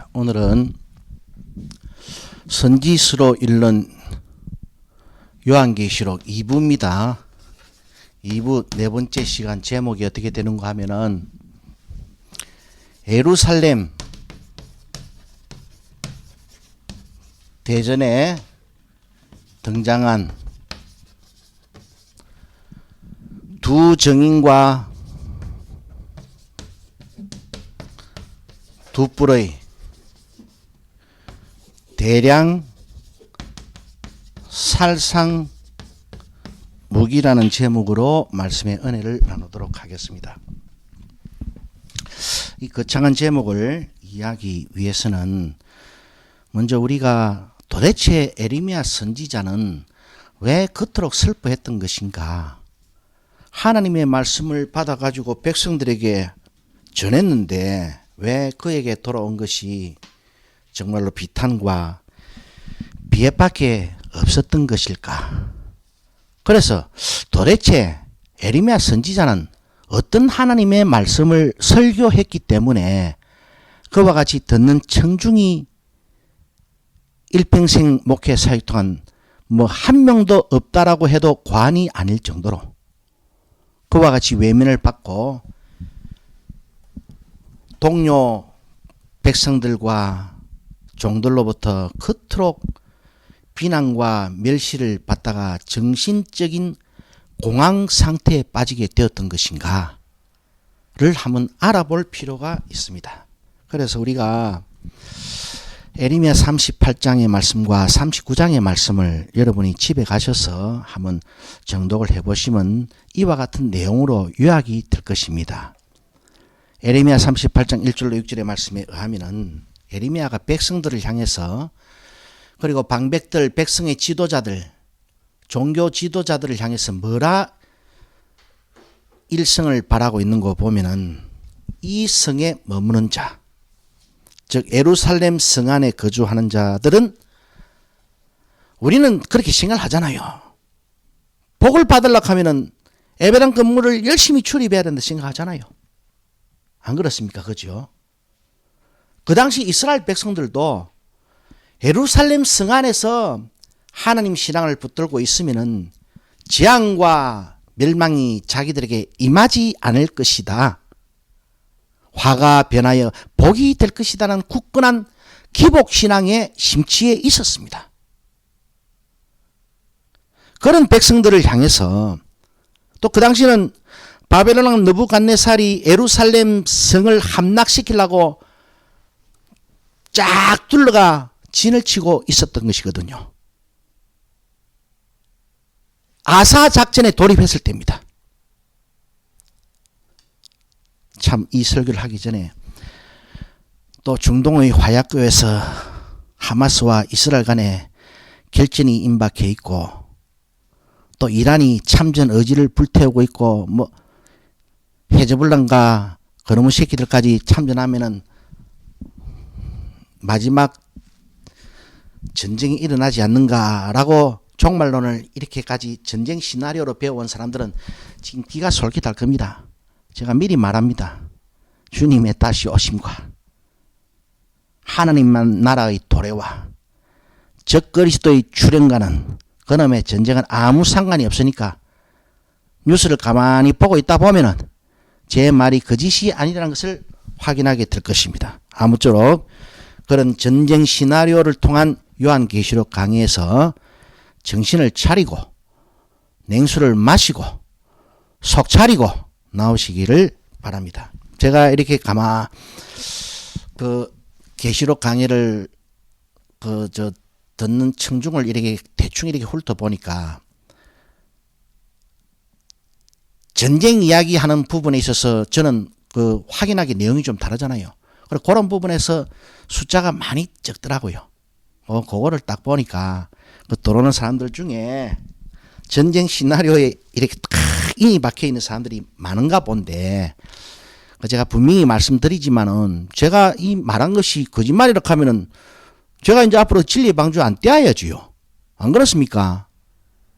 자, 오늘은 선지서로 읽는 요한계시록 2부입니다. 2부 네 번째 시간 제목이 어떻게 되는가 하면은 예루살렘 대전에 등장한 두 증인과 두 뿔의 대량 살상 무기라는 제목으로 말씀의 은혜를 나누도록 하겠습니다. 이 거창한 제목을 이해하기 위해서는 먼저 우리가 도대체 에레미야 선지자는 왜 그토록 슬퍼했던 것인가? 하나님의 말씀을 받아가지고 백성들에게 전했는데 왜 그에게 돌아온 것이 정말로 비탄과 비애밖에 없었던 것일까? 그래서 도대체 에레미야 선지자는 어떤 하나님의 말씀을 설교했기 때문에 그와 같이 듣는 청중이 일평생 목회 사역 동안 한 명도 없다라고 해도 과언이 아닐 정도로 그와 같이 외면을 받고 동료 백성들과 종들로부터 그토록 비난과 멸시를 받다가 정신적인 공황 상태에 빠지게 되었던 것인가를 한번 알아볼 필요가 있습니다. 그래서 우리가 에레미야 38장의 말씀과 39장의 말씀을 여러분이 집에 가셔서 한번 정독을 해보시면 이와 같은 내용으로 요약이 될 것입니다. 에레미야 38장 1절로 6절의 말씀에 의하면은 에레미야가 백성들을 향해서 그리고 방백들, 백성의 지도자들, 종교 지도자들을 향해서 뭐라 일성을 바라고 있는 거 보면은 이 성에 머무는 자, 즉 예루살렘 성 안에 거주하는 자들은 우리는 그렇게 생각을 하잖아요. 복을 받으려고 하면은 에베란 건물을 열심히 출입해야 된다 생각하잖아요. 안 그렇습니까? 그죠? 그 당시 이스라엘 백성들도 예루살렘 성 안에서 하나님 신앙을 붙들고 있으면은 재앙과 멸망이 자기들에게 임하지 않을 것이다. 화가 변하여 복이 될 것이다는 굳건한 기복신앙의 심취에 있었습니다. 그런 백성들을 향해서 또 그 당시는 바벨론 왕 느부갓네살이 예루살렘 성을 함락시키려고 쫙 둘러가 진을 치고 있었던 것이거든요. 아사 작전에 돌입했을 때입니다. 참 이 설교를 하기 전에 또 중동의 화약고에서 하마스와 이스라엘 간에 결전이 임박해 있고 또 이란이 참전 의지를 불태우고 있고 헤즈볼라가 그놈의 새끼들까지 참전하면은 마지막 전쟁이 일어나지 않는가라고 종말론을 이렇게까지 전쟁 시나리오로 배워온 사람들은 지금 기가 솔깃할 겁니다. 제가 미리 말합니다. 주님의 다시 오심과 하나님만 나라의 도래와 적그리스도의 출현과는 그놈의 전쟁은 아무 상관이 없으니까 뉴스를 가만히 보고 있다 보면은 제 말이 거짓이 아니라는 것을 확인하게 될 것입니다. 아무쪼록 그런 전쟁 시나리오를 통한 요한계시록 강의에서 정신을 차리고 냉수를 마시고 속 차리고 나오시기를 바랍니다. 제가 이렇게 계시록 강의를 듣는 청중을 이렇게 대충 이렇게 훑어보니까 전쟁 이야기하는 부분에 있어서 저는 확인하기 내용이 좀 다르잖아요. 그리고 그런 부분에서 숫자가 많이 적더라고요. 그거를 딱 보니까 들어오는 사람들 중에 전쟁 시나리오에 이렇게 딱 인이 박혀 있는 사람들이 많은가 본데 제가 분명히 말씀드리지만은 제가 이 말한 것이 거짓말이라고 하면은 제가 이제 앞으로 진리의 방주 안 떼어야지요. 안 그렇습니까?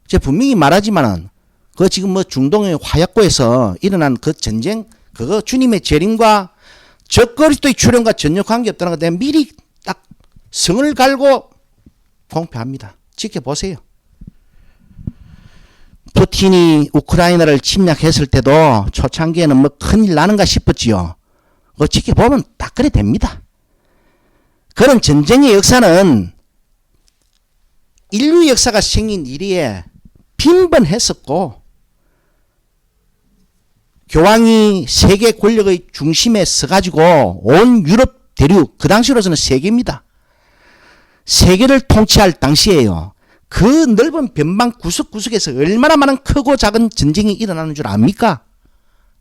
제가 분명히 말하지만은 그 지금 중동의 화약고에서 일어난 그 전쟁 그거 주님의 재림과 저 그리스도의 출현과 전혀 관계없다는 걸 내가 미리 딱 성을 갈고 공표합니다. 지켜보세요. 푸틴이 우크라이나를 침략했을 때도 초창기에는 뭐 큰일 나는가 싶었지요. 그거 지켜보면 딱 그래 됩니다. 그런 전쟁의 역사는 인류 역사가 생긴 이래에 빈번했었고, 교황이 세계 권력의 중심에 서가지고 온 유럽 대륙, 그 당시로서는 세계입니다. 세계를 통치할 당시에요. 그 넓은 변방 구석구석에서 얼마나 많은 크고 작은 전쟁이 일어나는 줄 압니까?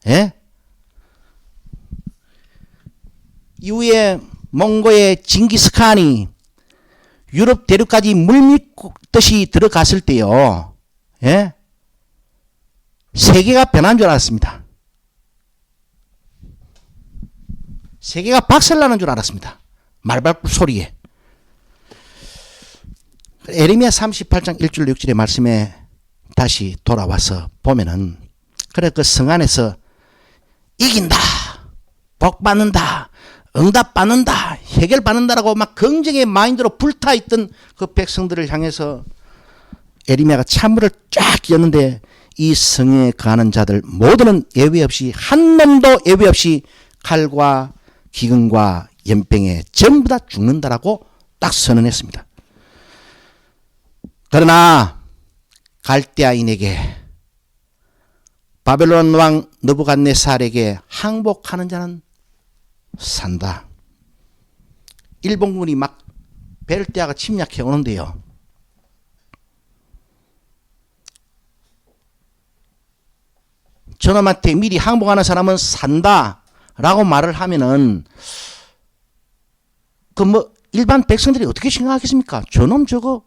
예? 이후에 몽고의 징기스칸이 유럽 대륙까지 물밀듯이 들어갔을 때요. 예? 세계가 변한 줄 알았습니다. 세계가 박살나는 줄 알았습니다. 말발굽 소리에. 에레미야 38장 1절 6절의 말씀에 다시 돌아와서 보면은, 그래 그 성 안에서 이긴다, 복받는다, 응답받는다, 해결받는다라고 막 긍정의 마인드로 불타있던 그 백성들을 향해서 에레미야가 찬물을 쫙 였는데, 이 성에 거하는 자들 모두는 예외 없이, 한 놈도 예외 없이 칼과 기근과 연병에 전부 다 죽는다라고 딱 선언했습니다. 그러나 갈대아인에게, 바벨론 왕 느부갓네살에게 항복하는 자는 산다. 일본군이 막 베르테아가 침략해 오는데요. 저놈한테 미리 항복하는 사람은 산다라고 말을 하면은 그 뭐 일반 백성들이 어떻게 생각하겠습니까? 저놈 저거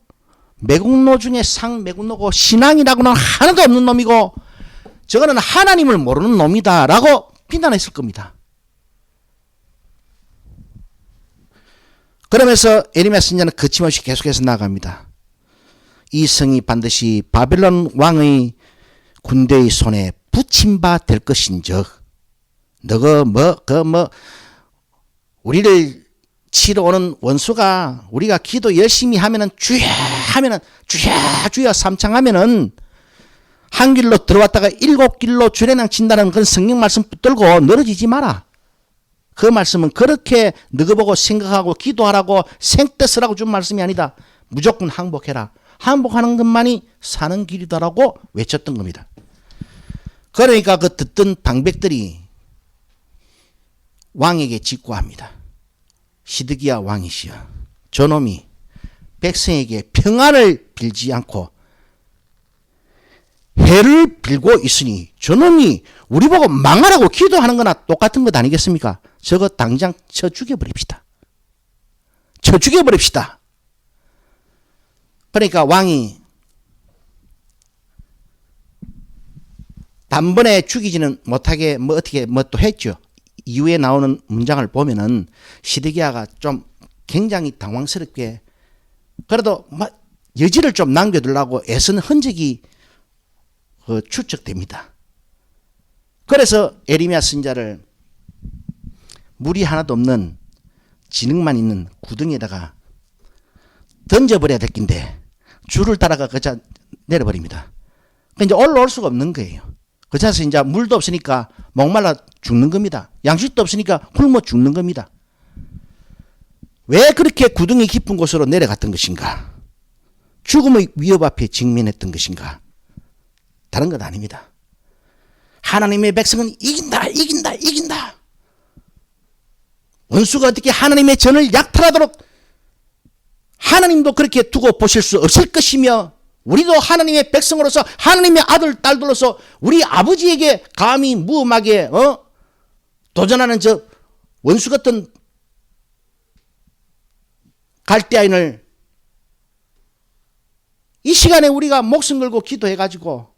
매국노 중에 상매국노고 신앙이라고는 하나도 없는 놈이고 저거는 하나님을 모르는 놈이다 라고 비난했을 겁니다. 그러면서 에레미야 선지자는 거침없이 계속해서 나아갑니다. 이 성이 반드시 바벨론 왕의 군대의 손에 붙임 바 될 것인즉, 너가 우리를 치러 오는 원수가 우리가 기도 열심히 하면은 주야 하면은 주야 삼창하면은 한 길로 들어왔다가 일곱 길로 주례낭 친다는 그런 성경 말씀 붙들고 늘어지지 마라. 그 말씀은 그렇게 너가 보고 생각하고 기도하라고 생떼쓰라고 준 말씀이 아니다. 무조건 항복해라. 항복하는 것만이 사는 길이다라고 외쳤던 겁니다. 그러니까 그 듣던 방백들이 왕에게 직고합니다. 시드기야 왕이시여, 저놈이 백성에게 평안을 빌지 않고 해를 빌고 있으니 저놈이 우리 보고 망하라고 기도하는 거나 똑같은 것 아니겠습니까? 저거 당장 쳐 죽여버립시다. 쳐 죽여버립시다. 그러니까 왕이 단번에 죽이지는 못하게 어떻게 또 했죠. 이후에 나오는 문장을 보면은 시드기야가 좀 굉장히 당황스럽게 그래도 여지를 좀 남겨두려고 애쓰는 흔적이 추측됩니다. 그래서 에레미야 선지자를 물이 하나도 없는 진흙만 있는 구덩이에다가 던져버려야 될 긴데 줄을 따라가 그자 내려버립니다. 그러니까 이제 올라올 수가 없는 거예요. 그자서 이제 물도 없으니까 목말라 죽는 겁니다. 양식도 없으니까 굶어 죽는 겁니다. 왜 그렇게 구덩이 깊은 곳으로 내려갔던 것인가? 죽음의 위협 앞에 직면했던 것인가? 다른 것 아닙니다. 하나님의 백성은 이긴다, 이긴다, 이긴다. 원수가 어떻게 하나님의 전을 약탈하도록 하나님도 그렇게 두고 보실 수 없을 것이며 우리도 하나님의 백성으로서 하나님의 아들, 딸들로서 우리 아버지에게 감히 무엄하게 도전하는 저 원수 같은 갈대아인을 이 시간에 우리가 목숨 걸고 기도해가지고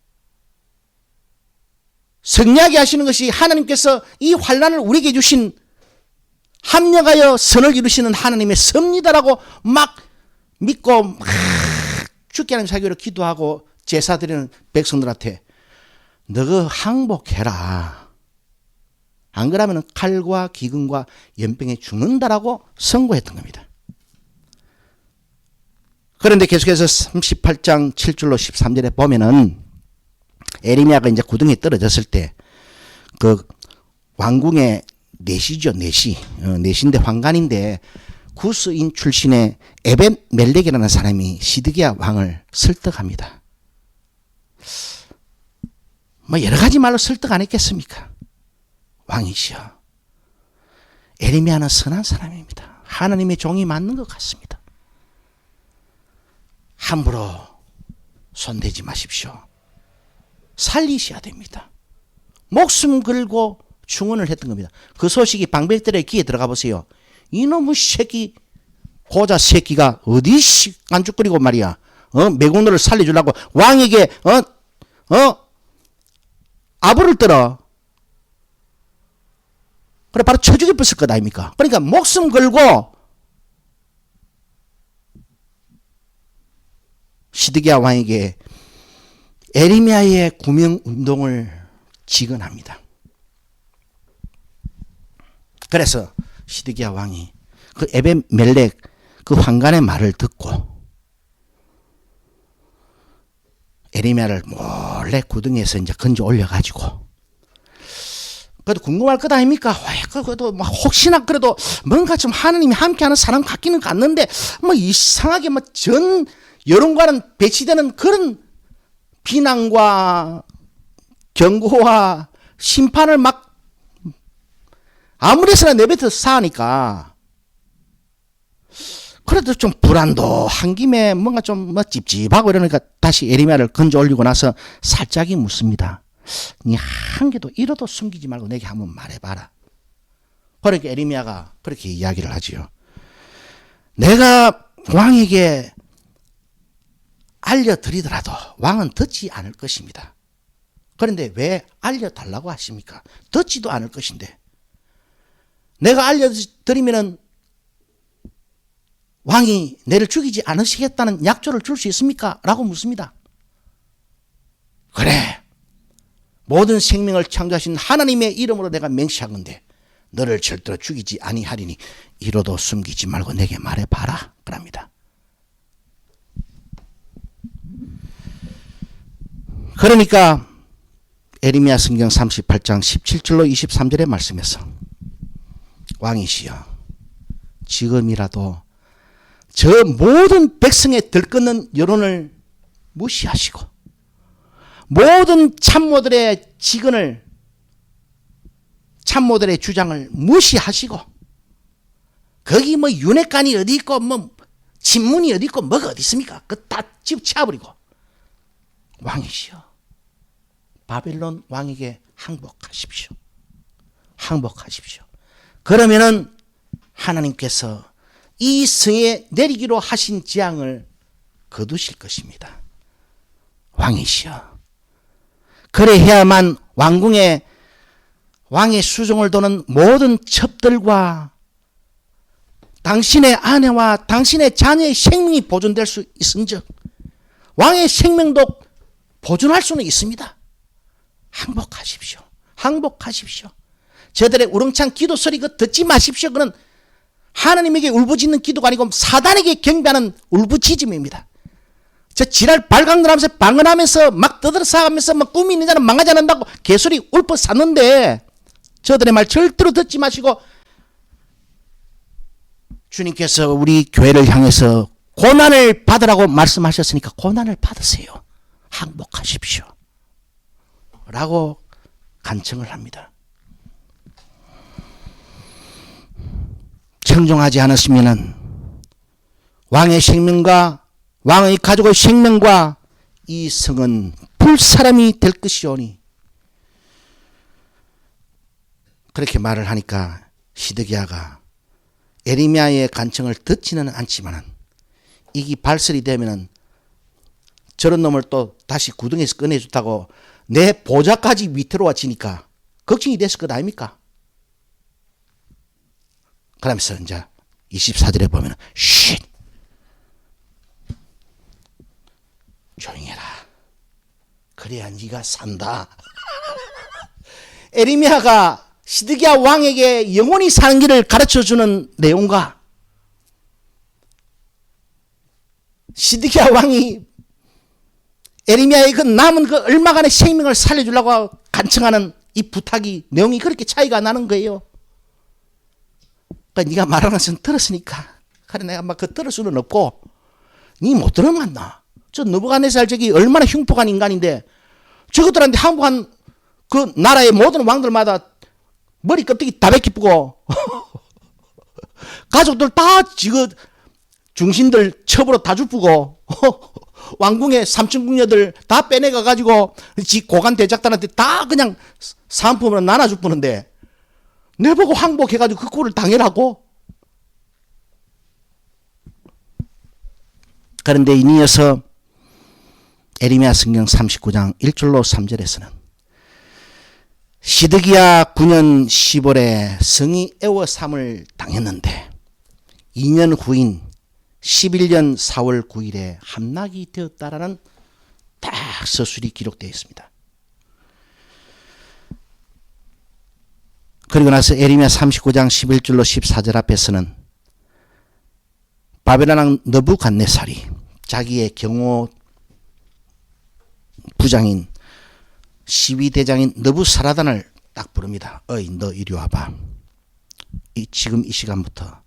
승리하게 하시는 것이 하나님께서 이 환난을 우리에게 주신 합력하여 선을 이루시는 하나님의 섭니다라고 막 믿고 죽게 하는 자기로 기도하고 제사 드리는 백성들한테 너가 항복해라. 안 그러면 칼과 기근과 연병에 죽는다라고 선고했던 겁니다. 그런데 계속해서 38장 7절로 13절에 보면은 에레미야가 이제 구덩이에 떨어졌을 때 그 왕궁의 내시죠, 내시. 내시인데 환관인데 구스인 출신의 에벤멜렉이라는 사람이 시드기야 왕을 설득합니다. 뭐 여러 가지 말로 설득 안 했겠습니까? 왕이시여, 에레미야는 선한 사람입니다. 하나님의 종이 맞는 것 같습니다. 함부로 손대지 마십시오. 살리셔야 됩니다. 목숨 걸고 충언을 했던 겁니다. 그 소식이 방백들의 귀에 들어가 보세요. 이놈의 새끼, 고자 새끼가 어디 안죽거리고 말이야. 매국노를 살려주려고 왕에게 아부를 떨어. 그래 바로 쳐 죽였을 것 아닙니까? 그러니까 목숨 걸고 시드기야 왕에게 에레미야의 구명 운동을 지건합니다. 그래서 시드기야 왕이 그 에벤멜렉 그 환관의 말을 듣고 에레미야를 몰래 구덩이에서 이제 건져 올려가지고, 그래도 궁금할 것 아닙니까? 그래도 뭐 혹시나 그래도 뭔가 좀 하나님이 함께하는 사람 같기는 같는데 뭐 이상하게 뭐 전 여론과는 배치되는 그런 비난과 경고와 심판을 막 아무데서나 내뱉어 쌓으니까 그래도 좀 불안도 한 김에 뭔가 좀 뭐 찝찝하고 이러니까 다시 에레미야를 건져 올리고 나서 살짝이 묻습니다. 니 한 개도 이러도 숨기지 말고 내게 한번 말해봐라. 그러니까 에레미야가 그렇게 이야기를 하지요. 내가 왕에게 알려드리더라도 왕은 듣지 않을 것입니다. 그런데 왜 알려달라고 하십니까? 듣지도 않을 것인데 내가 알려드리면은 왕이 내를 죽이지 않으시겠다는 약조를 줄 수 있습니까? 라고 묻습니다. 그래, 모든 생명을 창조하신 하나님의 이름으로 내가 맹세하건대 너를 절대로 죽이지 아니하리니 이로도 숨기지 말고 내게 말해봐라 그럽니다. 그러니까 에레미야 성경 38장 17절로 23절의 말씀에서 왕이시여, 지금이라도 저 모든 백성의 들끓는 여론을 무시하시고 모든 참모들의 지근을, 참모들의 주장을 무시하시고, 거기 뭐 윤회관이 어디 있고 뭐 친문이 어디 있고 뭐가 어디 있습니까? 그거 다 집어치워버리고 왕이시여, 바벨론 왕에게 항복하십시오. 항복하십시오. 그러면은 하나님께서 이 성에 내리기로 하신 재앙을 거두실 것입니다. 왕이시여, 그래야만 왕궁에 왕의 수종을 도는 모든 첩들과 당신의 아내와 당신의 자녀의 생명이 보존될 수 있은즉 왕의 생명도 보존할 수는 있습니다. 항복하십시오. 항복하십시오. 저들의 우렁찬 기도 소리 그 듣지 마십시오. 그는 하나님에게 울부짖는 기도가 아니고 사단에게 경배하는 울부짖음입니다. 저 지랄 발광들하면서 방언하면서 막 떠들어싸가면서 막 꿈이 있는 자는 망하지 않는다고 개소리 울퍼 쌌는데 저들의 말 절대로 듣지 마시고 주님께서 우리 교회를 향해서 고난을 받으라고 말씀하셨으니까 고난을 받으세요. 항복하십시오. 라고 간청을 합니다. 청종하지 않았으면 왕의 생명과 왕의 가족의 생명과 이 성은 불사람이 될 것이오니, 그렇게 말을 하니까 시드기야가 에레미야의 간청을 듣지는 않지만 이게 발설이 되면은 저런 놈을 또 다시 구덩이에서 꺼내줬다고 내 보좌까지 위태로워지니까 걱정이 됐을 것 아닙니까? 그러면서 이제 24절에 보면 쉿, 조용히 해라. 그래야 네가 산다. 에레미야가 시드기야 왕에게 영원히 사는 길을 가르쳐주는 내용과 시드기야 왕이 에레미야의 그 남은 그 얼마간의 생명을 살려주려고 간청하는 이 부탁이 내용이 그렇게 차이가 나는 거예요. 그러니까 네가 말하는 것은 들었으니까 그래 내가 막 그 들을 수는 없고 니 못 들으면 안 나. 저 느부갓네살 저기 얼마나 흉폭한 인간인데 저것들한테 항복한 그 나라의 모든 왕들마다 머리 껍데기 다 벗기쁘고 가족들 다 지금 중신들 첩으로 다 죽고 왕궁의 삼천궁녀들 다 빼내가 가지고 지 고관 대작단한테 다 그냥 사은품으로 나눠 주는데 내 보고 항복해가지고 그 꼴을 당해라고. 그런데 이어서 에레미야 성경 39장 1절로 3절에서는 시드기야 9년 10월에 성이 애워삼을 당했는데 2년 후인 11년 4월 9일에 함락이 되었다라는 딱 서술이 기록되어 있습니다. 그리고 나서 에레미야 39장 11절로 14절 앞에서는 바벨론 왕 느부갓네살이 자기의 경호 부장인 시위대장인 느부사라단을 딱 부릅니다. 어이 너 이리 와봐. 지금 이 시간부터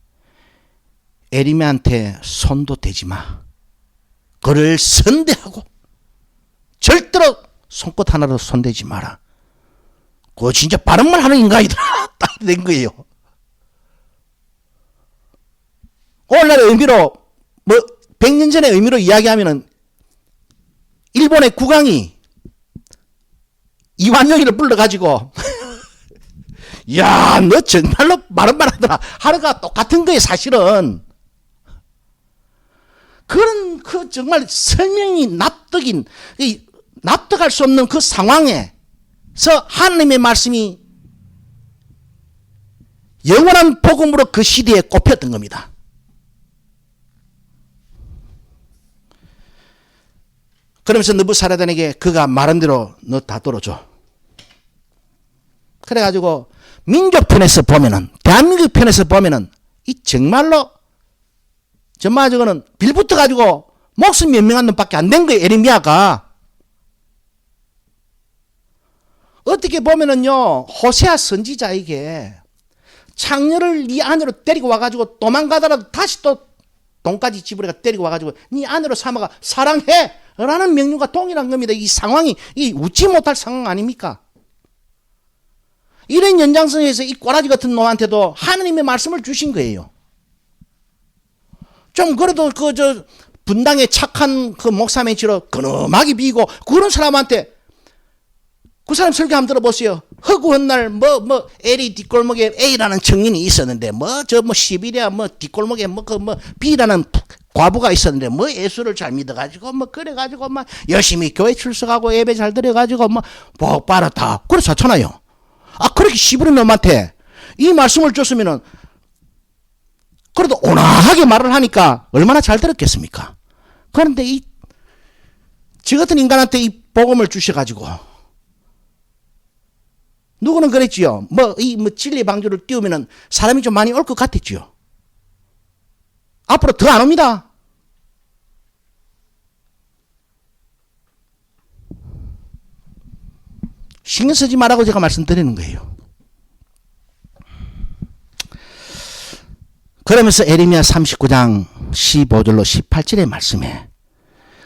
에레미야한테 손도 대지 마. 그를 선대하고 절대로 손끝 하나로 손대지 마라. 그거 진짜 바른 말 하는 인간이더라. 딱 된 거예요. 오늘날의 의미로 뭐 100년 전의 의미로 이야기하면은 일본의 국왕이 이완용이를 불러가지고 야, 너 정말로 바른 말 하더라. 하루가 똑같은 거예요, 사실은. 그런 그 정말 설명이 납득할 수 없는 그 상황에서 하나님의 말씀이 영원한 복음으로 그 시대에 꼽혔던 겁니다. 그러면서 느부사라단에게 그가 말한 대로 너 다 떨어져. 그래가지고 민족 편에서 보면은 대한민국 편에서 보면은 이 정말로 정말 저거는 빌붙어 가지고 목숨 몇 명한 놈밖에 안 된 거예요. 에레미야가. 어떻게 보면은요 호세아 선지자에게 창녀를 네 안으로 데리고 와가지고 도망가더라도 다시 또 돈까지 지불해가 데리고 와가지고 네 안으로 삼아가 사랑해 라는 명령과 동일한 겁니다. 이 상황이 이 웃지 못할 상황 아닙니까? 이런 연장선에서 이 꼬라지 같은 놈한테도 하나님의 말씀을 주신 거예요. 좀 그래도 그 저 분당에 착한 그 목사 멘치로 근엄하게 비고 그런 사람한테 그 사람 설교 한번 들어보세요. 허구한 날 L이 뒷골목에 A라는 청년이 있었는데 시비리아 뒷골목에 B라는 과부가 있었는데 예수를 잘 믿어가지고 그래가지고 열심히 교회 출석하고 예배 잘 드려가지고 복 받았다. 그래서 좋잖아요. 그렇게 시부른 놈한테 이 말씀을 줬으면은 그래도 온화하게 말을 하니까 얼마나 잘 들었겠습니까? 그런데 저 같은 인간한테 이 복음을 주셔가지고 누구는 그랬지요. 진리 방주를 띄우면은 사람이 좀 많이 올 것 같았지요. 앞으로 더 안 옵니다. 신경 쓰지 말라고 제가 말씀드리는 거예요. 그러면서 에레미야 39장 15절로 18절의 말씀에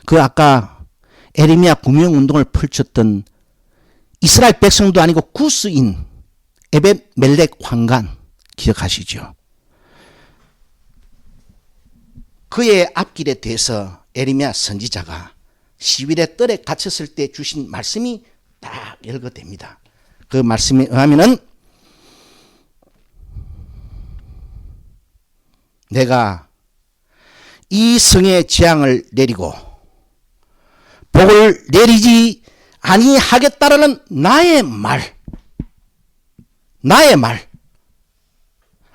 그 아까 에레미야 구명운동을 펼쳤던 이스라엘 백성도 아니고 구스인 에벳멜렉 황관 기억하시죠? 그의 앞길에 대해서 에레미야 선지자가 시빌의 뜰에 갇혔을 때 주신 말씀이 딱 열거됩니다. 그 말씀에 의하면은 내가 이 성에 재앙을 내리고 복을 내리지 아니하겠다라는 나의 말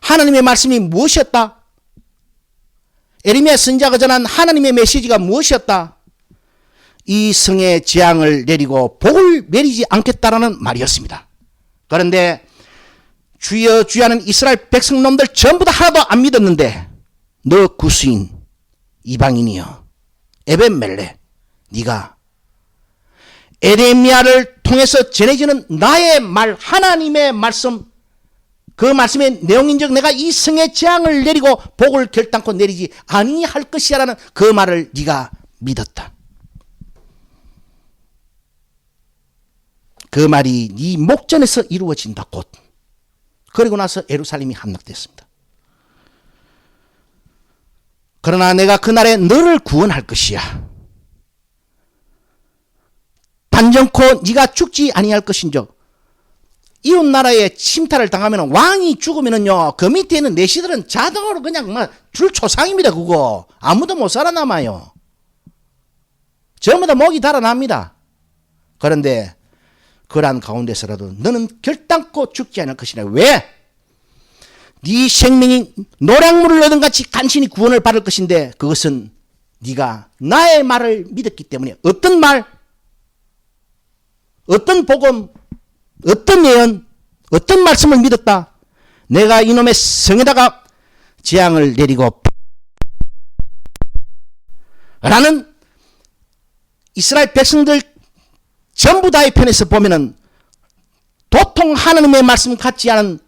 하나님의 말씀이 무엇이었다? 에레미야 선지자가 전한 하나님의 메시지가 무엇이었다? 이 성에 재앙을 내리고 복을 내리지 않겠다라는 말이었습니다. 그런데 주여 주여 하는 이스라엘 백성놈들 전부 다 하나도 안 믿었는데 너 구스인 이방인이여 에벤멜레 네가 에레미야를 통해서 전해지는 나의 말 하나님의 말씀 그 말씀의 내용인즉 내가 이 성에 재앙을 내리고 복을 결단코 내리지 아니할 것이야 라는 그 말을 네가 믿었다. 그 말이 네 목전에서 이루어진다 곧. 그리고 나서 예루살렘이 함락됐습니다. 그러나 내가 그날에 너를 구원할 것이야. 단정코 네가 죽지 아니할 것인즉 이웃 나라에 침탈을 당하면 왕이 죽으면은요 그 밑에 있는 내시들은 자동으로 그냥 막 줄초상입니다. 그거 아무도 못 살아남아요. 전부 다 목이 달아납니다. 그런데 그러한 가운데서라도 너는 결단코 죽지 않을 것이라. 왜? 네 생명이 노량물을 얻은 같이 간신히 구원을 받을 것인데 그것은 네가 나의 말을 믿었기 때문에. 어떤 말? 어떤 복음? 어떤 예언? 어떤 말씀을 믿었다? 내가 이놈의 성에다가 재앙을 내리고 라는 이스라엘 백성들 전부 다의 편에서 보면은 도통 하나님의 말씀 같지 않은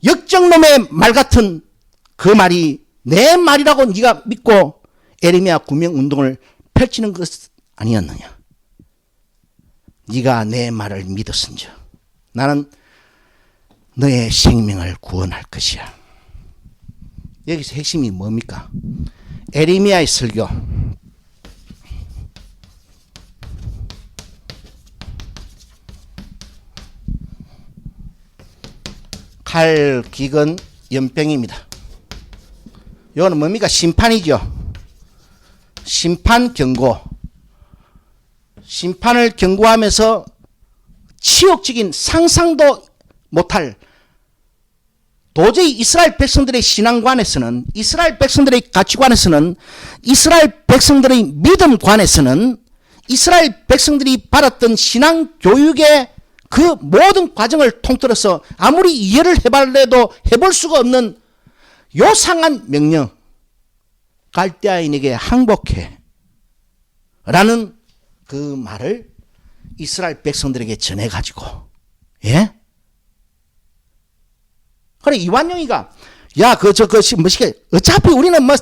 역정놈의 말 같은 그 말이 내 말이라고 네가 믿고 에레미야 구명 운동을 펼치는 것 아니었느냐. 네가 내 말을 믿었은즉 나는 너의 생명을 구원할 것이야. 여기서 핵심이 뭡니까? 에레미야의 설교. 칼, 기근, 연병입니다. 이거는 뭡니까? 심판이죠. 심판 경고. 심판을 경고하면서 치욕적인 상상도 못할 도저히 이스라엘 백성들의 신앙관에서는 이스라엘 백성들의 가치관에서는 이스라엘 백성들의 믿음관에서는 이스라엘 백성들이 받았던 신앙 교육의 그 모든 과정을 통틀어서 아무리 이해를 해봐도 해볼 수가 없는 요상한 명령. 갈대아인에게 항복해 라는 그 말을 이스라엘 백성들에게 전해가지고, 예? 그래, 이완용이가, 야, 어차피 우리는 뭐,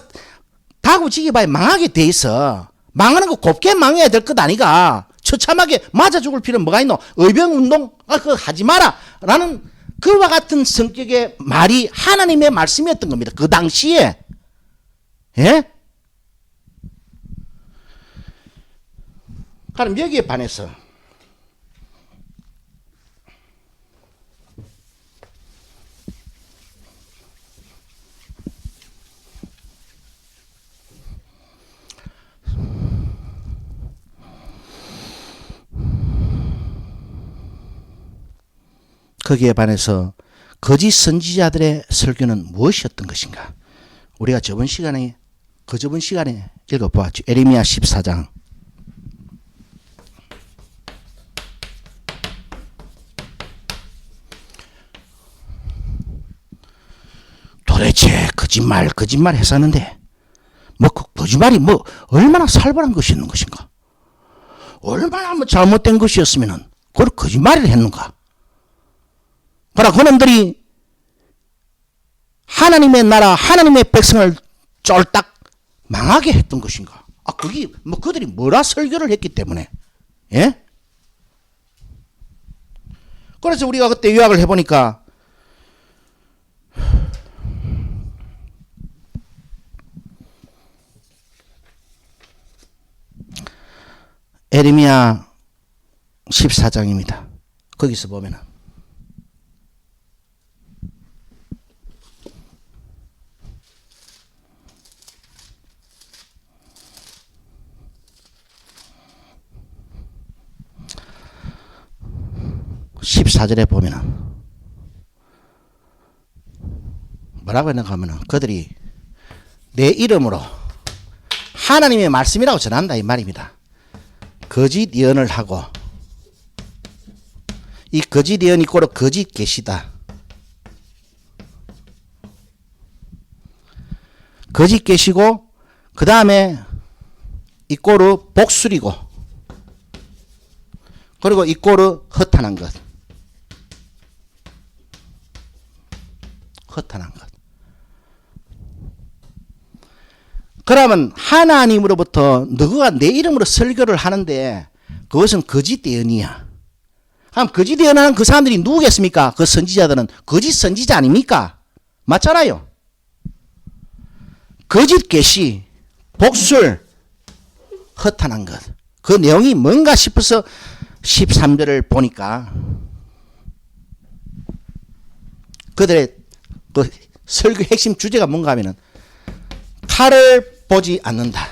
다구지기바에 망하게 돼 있어. 망하는 거 곱게 망해야 될 것 아니가. 처참하게 맞아 죽을 필요는 뭐가 있노? 의병운동, 그거 하지 마라. 라는 그와 같은 성격의 말이 하나님의 말씀이었던 겁니다. 그 당시에. 예? 그럼 여기에 반해서 거기에 반해서 거짓 선지자들의 설교는 무엇이었던 것인가? 우리가 저번 시간에 읽어보았죠. 에레미야 14장. 도대체 거짓말 했었는데 뭐 그 거짓말이 뭐 얼마나 살벌한 것이 있는 것인가? 얼마나 뭐 잘못된 것이었으면은 그걸 거짓말을 했는가? 그러나 그놈들이 하나님의 나라, 하나님의 백성을 쫄딱 망하게 했던 것인가? 그게 뭐 그들이 뭐라 설교를 했기 때문에, 예? 그래서 우리가 그때 요약을 해보니까 에레미야 14장입니다. 거기서 보면은 (14절에) 보면은 뭐라고 했는가 하면은 그들이 내 이름으로 하나님의 말씀이라고 전한다 이 말입니다. 거짓 예언을 하고 이 거짓 예언이 고로 거짓 계시다. 거짓 계시고 그 다음에 이 꼴은 복술이고 그리고 이 꼴은 허탄한 것. 허탄한 것. 그러면 하나님으로부터 너가 내 이름으로 설교를 하는데 그것은 거짓 예언이야. 그럼 거짓 예언하는 그 사람들이 누구겠습니까? 그 선지자들은 거짓 선지자 아닙니까? 맞잖아요. 거짓 계시, 복술, 허탄한 것. 그 내용이 뭔가 싶어서 13절을 보니까 그들의 그 설교 핵심 주제가 뭔가 하면은 칼을 보지 않는다.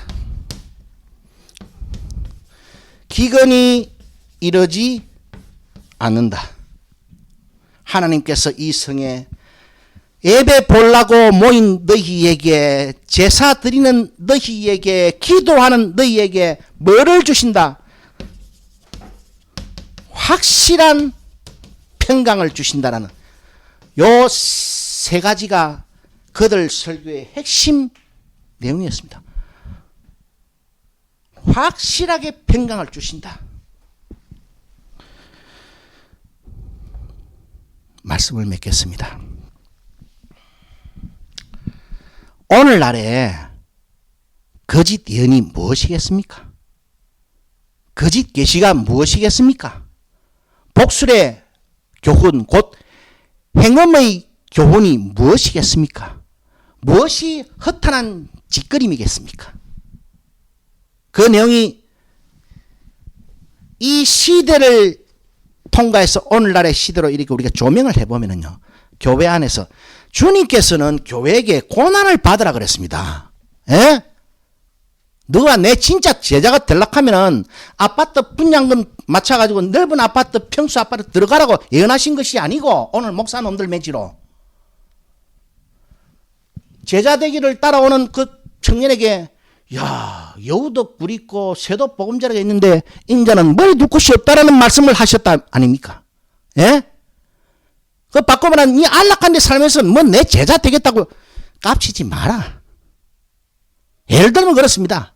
기근이 이르지 않는다. 하나님께서 이 성에 예배 보려고 모인 너희에게 제사 드리는 너희에게 기도하는 너희에게 뭐를 주신다? 확실한 평강을 주신다라는 요 세 가지가 그들 설교의 핵심 내용이었습니다. 확실하게 평강을 주신다. 말씀을 맺겠습니다. 오늘날에 거짓 예언이 무엇이겠습니까? 거짓 계시가 무엇이겠습니까? 복술의 교훈 곧 행음의 교훈이 무엇이겠습니까? 무엇이 허탄한 짓거림이겠습니까? 그 내용이 이 시대를 통과해서 오늘날의 시대로 이렇게 우리가 조명을 해보면요. 교회 안에서 주님께서는 교회에게 고난을 받으라 그랬습니다. 예? 너가 내 진짜 제자가 되려고 하면은 아파트 분양금 맞춰가지고 넓은 아파트, 평수 아파트 들어가라고 예언하신 것이 아니고 오늘 목사놈들 매지로 제자 되기를 따라오는 그 청년에게 야 여우도 꿀 있고 새도 보금자리가 있는데 인자는 머리 둘 곳이 없다라는 말씀을 하셨다 아닙니까? 예? 그 바꿔보면 이 안락한 데 살면서 뭐 내 제자 되겠다고 깝치지 마라. 예를 들면 그렇습니다.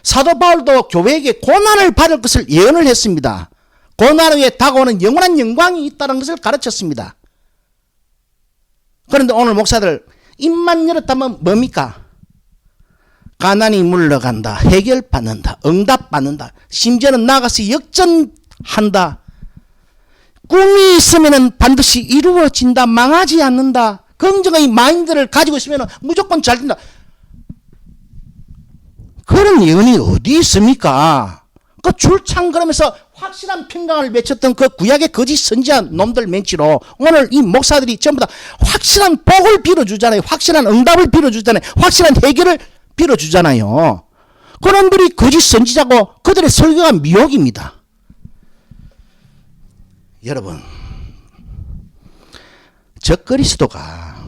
사도 바울도 교회에게 고난을 받을 것을 예언을 했습니다. 고난 후에 다가오는 영원한 영광이 있다는 것을 가르쳤습니다. 그런데 오늘 목사들 입만 열었다면 뭡니까? 가난이 물러간다. 해결받는다. 응답받는다. 심지어는 나가서 역전한다. 꿈이 있으면 반드시 이루어진다. 망하지 않는다. 긍정의 마인드를 가지고 있으면 무조건 잘 된다. 그런 예언이 어디 있습니까? 그 줄창 그러면서 확실한 평강을 외쳤던 그 구약의 거짓 선지자 놈들 멘치로 오늘 이 목사들이 전부 다 확실한 복을 빌어주잖아요. 확실한 응답을 빌어주잖아요. 확실한 해결을 빌어주잖아요. 그놈들이 거짓 선지자고 그들의 설교가 미혹입니다. 여러분, 저 그리스도가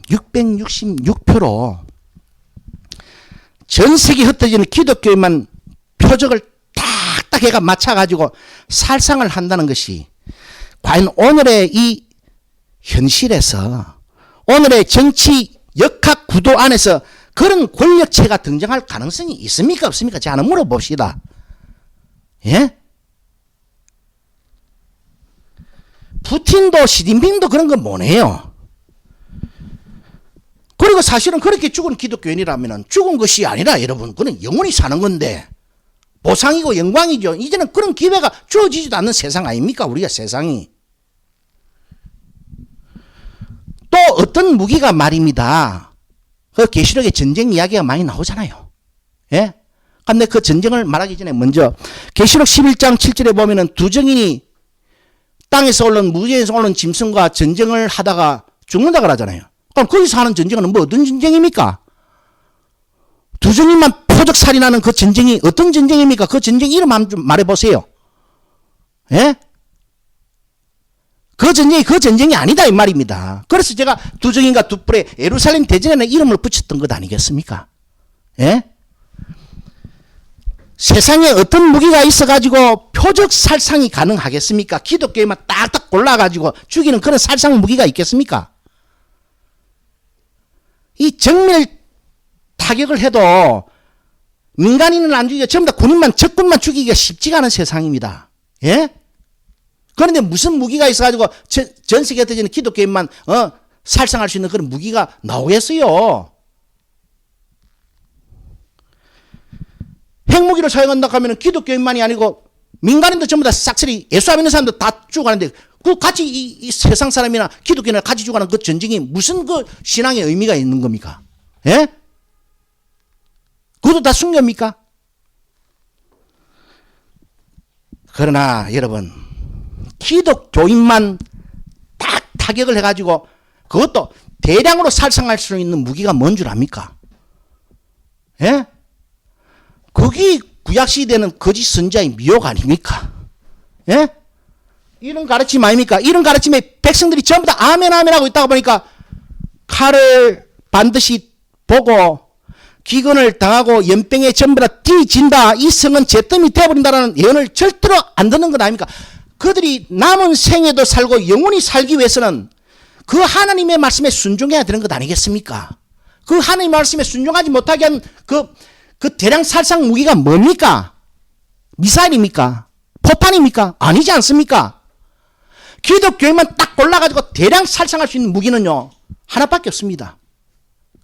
666표로 전 세계 흩어지는 기독교에만 표적을 딱딱 해가 맞춰가지고 살상을 한다는 것이 과연 오늘의 이 현실에서 오늘의 정치 역학 구도 안에서 그런 권력체가 등장할 가능성이 있습니까? 없습니까? 제가 하나 물어봅시다. 예? 푸틴도 시진핑도 그런 건 뭐네요. 그리고 사실은 그렇게 죽은 기독교인이라면 죽은 것이 아니라 여러분 그는 영원히 사는 건데 보상이고 영광이죠. 이제는 그런 기회가 주어지지도 않는 세상 아닙니까? 우리가 세상이. 또 어떤 무기가 말입니다. 그 계시록의 전쟁 이야기가 많이 나오잖아요. 예? 근데 그 전쟁을 말하기 전에 먼저 계시록 11장 7절에 보면은 두 정인이 땅에서 올라온 무지에서 올라온 짐승과 전쟁을 하다가 죽는다 그러잖아요. 그럼 거기서 하는 전쟁은 뭐 어떤 전쟁입니까? 두 정인만 표적 살인하는 그 전쟁이 어떤 전쟁입니까? 그 전쟁 이름 한번 좀 말해보세요. 예? 그 전쟁이 아니다 이 말입니다. 그래서 제가 두 정인과 두 뿔에 예루살렘 대전에는 이름을 붙였던 것 아니겠습니까? 예? 세상에 어떤 무기가 있어가지고 표적 살상이 가능하겠습니까? 기독교에만 딱딱 골라가지고 죽이는 그런 살상 무기가 있겠습니까? 이 정밀 타격을 해도 민간인은 안 죽이고 전부 다 군인만, 적군만 죽이기가 쉽지가 않은 세상입니다. 예? 그런데 무슨 무기가 있어가지고 전 세계에 터지는 기독교인만 살상할 수 있는 그런 무기가 나오겠어요? 핵무기를 사용한다고 하면 기독교인만이 아니고 민간인도 전부 다 싹쓸이 예수 안 믿는 사람도 다 죽어가는데 그 같이 이 세상 사람이나 기독교인이나 같이 죽어가는 그 전쟁이 무슨 그 신앙의 의미가 있는 겁니까? 예? 그것도 다 순교입니까? 그러나 여러분, 기독교인만 딱 타격을 해가지고 그것도 대량으로 살상할 수 있는 무기가 뭔 줄 압니까? 예? 그게 구약시대는 거짓 선지자의 미혹 아닙니까? 예? 이런 가르침 아닙니까? 이런 가르침에 백성들이 전부 다 아멘 아멘 하고 있다가 보니까 칼을 반드시 보고 기근을 당하고 연병에 전부 다 뒤진다. 이 성은 잿더미 되어버린다라는 예언을 절대로 안 듣는 것 아닙니까? 그들이 남은 생에도 살고 영원히 살기 위해서는 그 하나님의 말씀에 순종해야 되는 것 아니겠습니까? 그 하나님의 말씀에 순종하지 못하게 한 그 대량 살상 무기가 뭡니까? 미사일입니까? 포탄입니까? 아니지 않습니까? 기독교에만 딱 골라가지고 대량 살상할 수 있는 무기는요, 하나밖에 없습니다.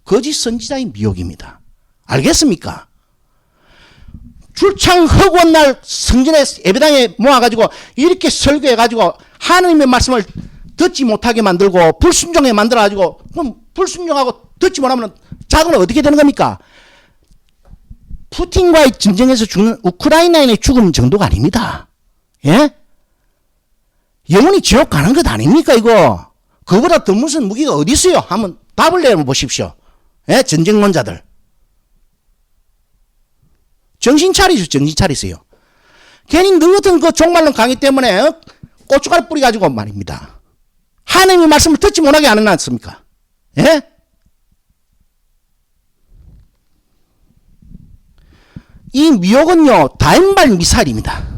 거짓 선지자의 미혹입니다. 알겠습니까? 출창 허구한 날 성전의 예배당에 모아가지고 이렇게 설교해가지고 하나님의 말씀을 듣지 못하게 만들고 불순종하게 만들어가지고 그럼 불순종하고 듣지 못하면 자국은 어떻게 되는 겁니까? 푸틴과의 전쟁에서 죽는 우크라이나인의 죽음 정도가 아닙니다. 예? 영원히 지옥 가는 것 아닙니까 이거? 그거보다 더 무슨 무기가 어디 있어요? 한번 답을 내보십시오. 예? 전쟁론자들. 정신 차리죠. 정신 차리세요. 괜히 너 같은 그 종말론 강의 때문에 고춧가루 뿌려가지고 말입니다. 하나님의 말씀을 듣지 못하게 안 해놨습니까? 예? 이 미혹은요, 다인발 미사일입니다.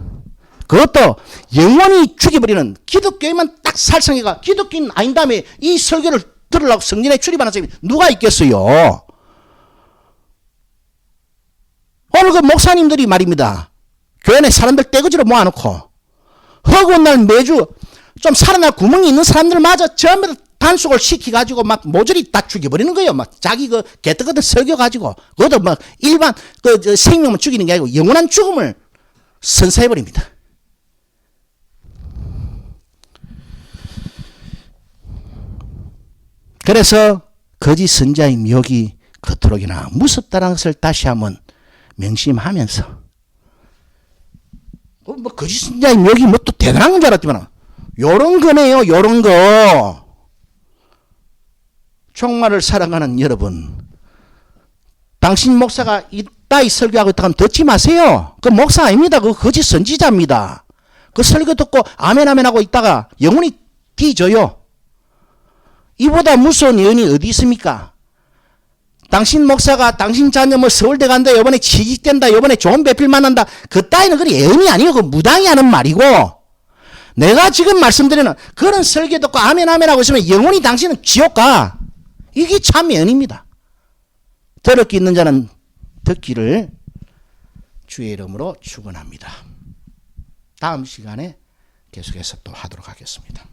그것도 영원히 죽여버리는 기독교에만 딱 살상해가 기독교인 아닌 다음에 이 설교를 들으려고 성전에 출입하는 사람이 누가 있겠어요? 오늘 그 목사님들이 말입니다. 교회 내 사람들 떼거지로 모아놓고 허구한 날 매주 좀 살아날 구멍이 있는 사람들마저 전부 다 단속을 시켜가지고 막 모조리 다 죽여버리는 거예요. 막 자기 그 개떡같은 설교가지고 그것도 막 일반 그 생명만 죽이는 게 아니고 영원한 죽음을 선사해버립니다. 그래서 거짓 선지자의 미혹이 그토록이나 무섭다는 것을 다시 한번 명심하면서 뭐 거짓 선지자의 미혹이 뭐 또 대단한 건 줄 알았지만 요런 거네요. 요런 거. 종말을 살아가는 여러분, 당신 목사가 이따위 설교하고 있다가 듣지 마세요. 그 목사 아닙니다. 그 거짓 선지자입니다. 그 설교 듣고 아멘 아멘 하고 있다가 영원히 뒤져요. 이보다 무서운 예언이 어디 있습니까? 당신 목사가 당신 자녀 뭐 서울대 간다, 이번에 취직된다, 이번에 좋은 배필 만난다, 그 따위는 그 예언이 아니고 그 무당이 하는 말이고, 내가 지금 말씀드리는 그런 설교 듣고 아멘 아멘 하고 있으면 영원히 당신은 지옥 가. 이게 참 예언입니다. 들을 기 있는 자는 듣기를 주의 이름으로 축원합니다. 다음 시간에 계속해서 또 하도록 하겠습니다.